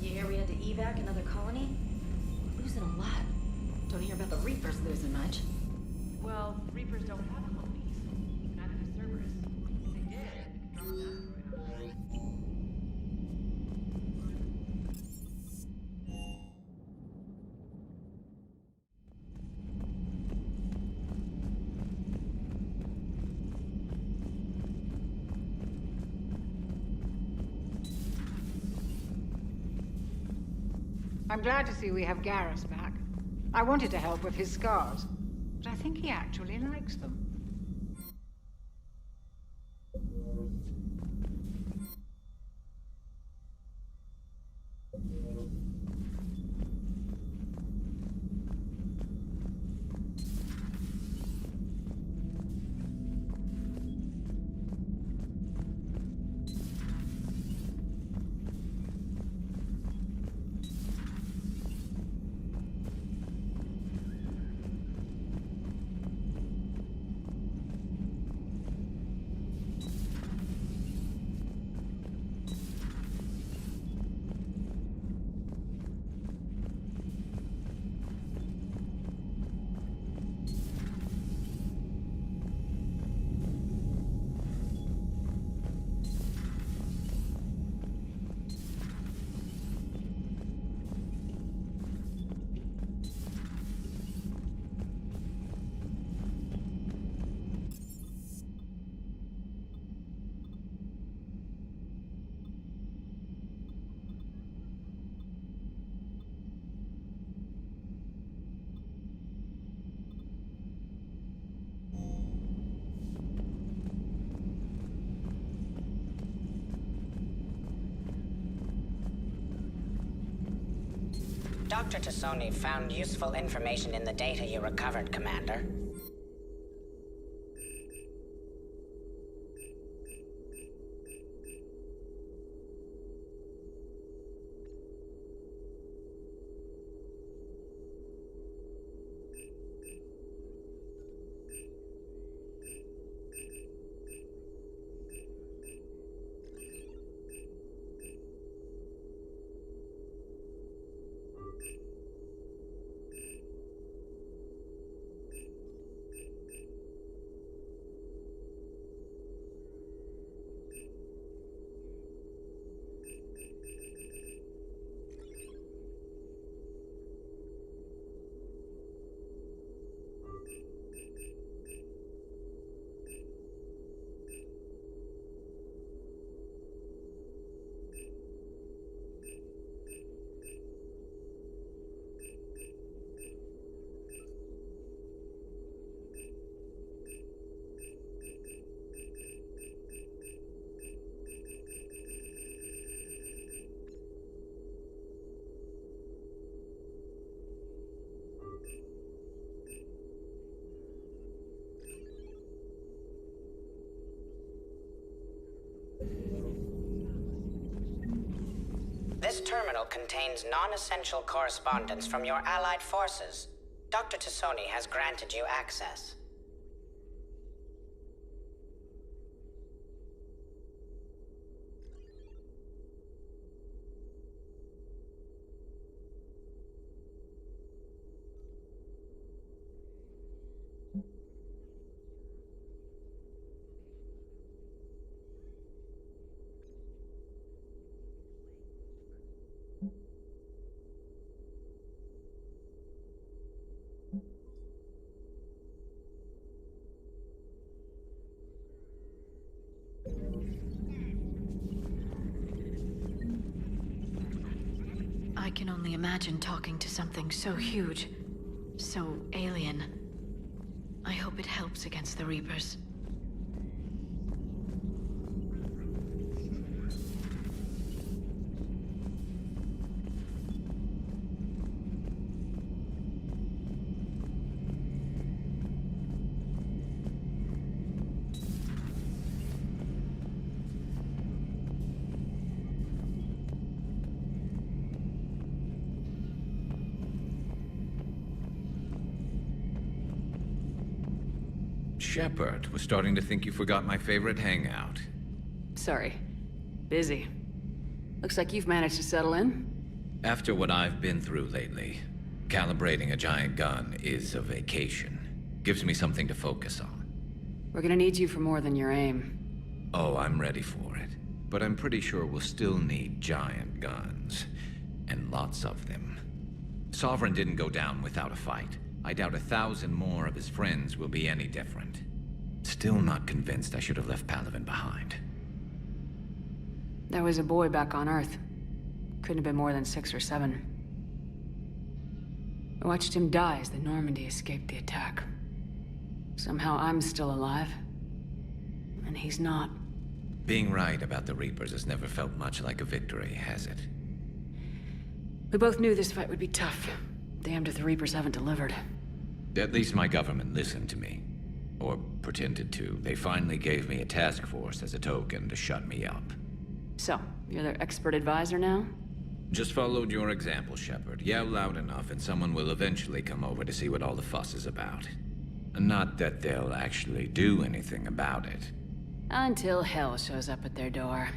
You hear we had to evac another colony? We're losing a lot. Don't hear about the Reapers losing much. Well, Reapers don't have colonies. Neither does Cerberus. If they did, they could drop an asteroid on us. I'm glad to see we have Garrus back. I wanted to help with his scars, but I think he actually likes them. Dr. Tassoni found useful information in the data you recovered, Commander. This terminal contains non-essential correspondence from your allied forces. Dr. Tassoni has granted you access. I can only imagine talking to something so huge, so alien. I hope it helps against the Reapers. Shepard, was starting to think you forgot my favorite hangout. Sorry. Busy. Looks like you've managed to settle in. After what I've been through lately, calibrating a giant gun is a vacation. Gives me something to focus on. We're gonna need you for more than your aim. Oh, I'm ready for it. But I'm pretty sure we'll still need giant guns. And lots of them. Sovereign didn't go down without a fight. I doubt 1,000 more of his friends will be any different. Still not convinced I should have left Palaven behind. There was a boy back on Earth. Couldn't have been more than 6 or 7. I watched him die as the Normandy escaped the attack. Somehow I'm still alive. And he's not. Being right about the Reapers has never felt much like a victory, has it? We both knew this fight would be tough. Damned if the Reapers haven't delivered. At least my government listened to me. Or pretended to. They finally gave me a task force as a token to shut me up. So, you're their expert advisor now? Just followed your example, Shepard. Yell loud enough and someone will eventually come over to see what all the fuss is about. Not that they'll actually do anything about it. Until hell shows up at their door.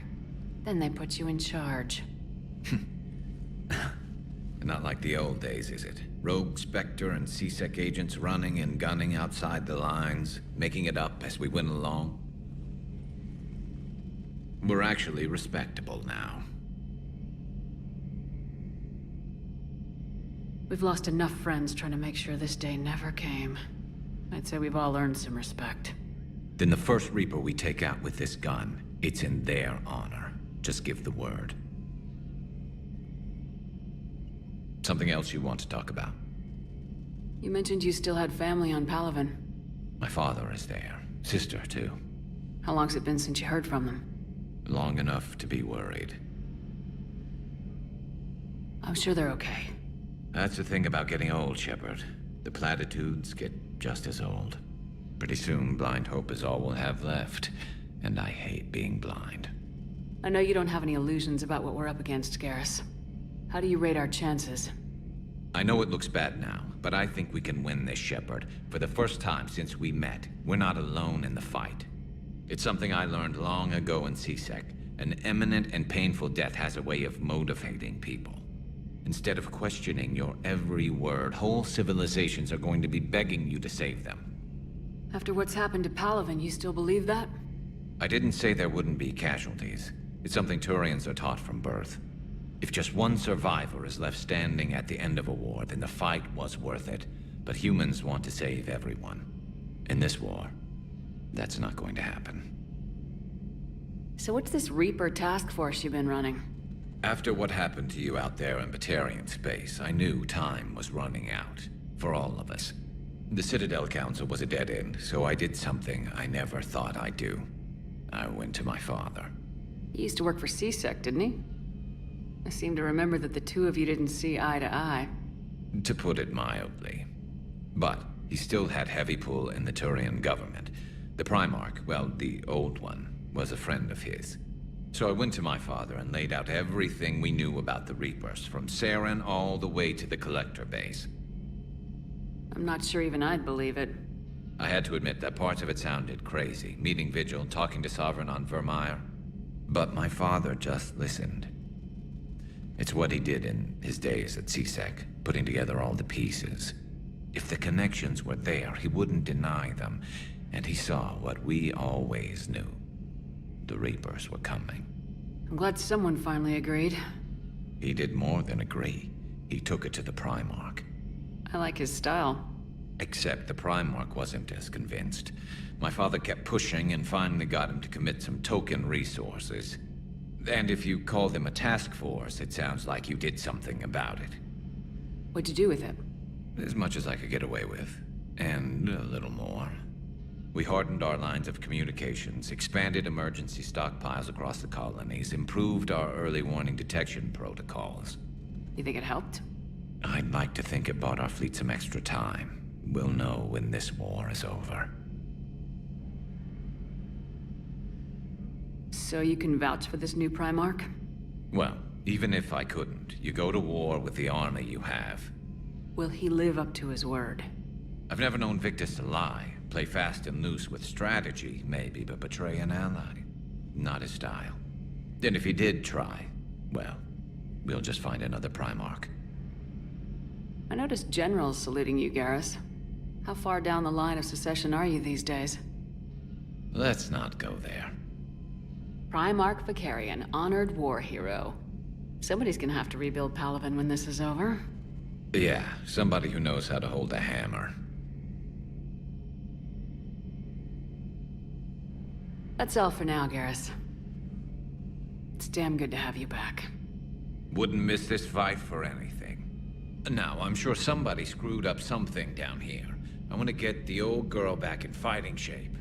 Then they put you in charge. Not like the old days, is it? Rogue Spectre and C-Sec agents running and gunning outside the lines, making it up as we went along. We're actually respectable now. We've lost enough friends trying to make sure this day never came. I'd say we've all earned some respect. Then the first Reaper we take out with this gun, it's in their honor. Just give the word. Something else you want to talk about? You mentioned you still had family on Palaven. My father is there. Sister, too. How long's it been since you heard from them? Long enough to be worried. I'm sure they're okay. That's the thing about getting old, Shepard. The platitudes get just as old. Pretty soon, blind hope is all we'll have left. And I hate being blind. I know you don't have any illusions about what we're up against, Garrus. How do you rate our chances? I know it looks bad now, but I think we can win this, Shepard. For the first time since we met, we're not alone in the fight. It's something I learned long ago in C-Sec. An imminent and painful death has a way of motivating people. Instead of questioning your every word, whole civilizations are going to be begging you to save them. After what's happened to Palaven, you still believe that? I didn't say there wouldn't be casualties. It's something Turians are taught from birth. If just one survivor is left standing at the end of a war, then the fight was worth it. But humans want to save everyone. In this war, that's not going to happen. So what's this Reaper task force you've been running? After what happened to you out there in Batarian space, I knew time was running out. For all of us. The Citadel Council was a dead end, so I did something I never thought I'd do. I went to my father. He used to work for C-Sec, didn't he? I seem to remember that the two of you didn't see eye to eye. To put it mildly. But he still had heavy pull in the Turian government. The Primarch, well, the old one, was a friend of his. So I went to my father and laid out everything we knew about the Reapers, from Saren all the way to the Collector base. I'm not sure even I'd believe it. I had to admit that parts of it sounded crazy, meeting Vigil, talking to Sovereign on Virmire. But my father just listened. It's what he did in his days at C-Sec, putting together all the pieces. If the connections were there, he wouldn't deny them, and he saw what we always knew. The Reapers were coming. I'm glad someone finally agreed. He did more than agree. He took it to the Primarch. I like his style. Except the Primarch wasn't as convinced. My father kept pushing and finally got him to commit some token resources. And if you call them a task force, it sounds like you did something about it. What'd you do with it? As much as I could get away with. And a little more. We hardened our lines of communications, expanded emergency stockpiles across the colonies, improved our early warning detection protocols. You think it helped? I'd like to think it bought our fleet some extra time. We'll know when this war is over. So you can vouch for this new Primarch? Well, even if I couldn't, you go to war with the army you have. Will he live up to his word? I've never known Victus to lie. Play fast and loose with strategy, maybe, but betray an ally. Not his style. And if he did try, well, we'll just find another Primarch. I noticed generals saluting you, Garrus. How far down the line of secession are you these days? Let's not go there. Primarch Vakarian, honored war hero. Somebody's gonna have to rebuild Palaven when this is over. Yeah, somebody who knows how to hold a hammer. That's all for now, Garrus. It's damn good to have you back. Wouldn't miss this fight for anything. Now, I'm sure somebody screwed up something down here. I want to get the old girl back in fighting shape.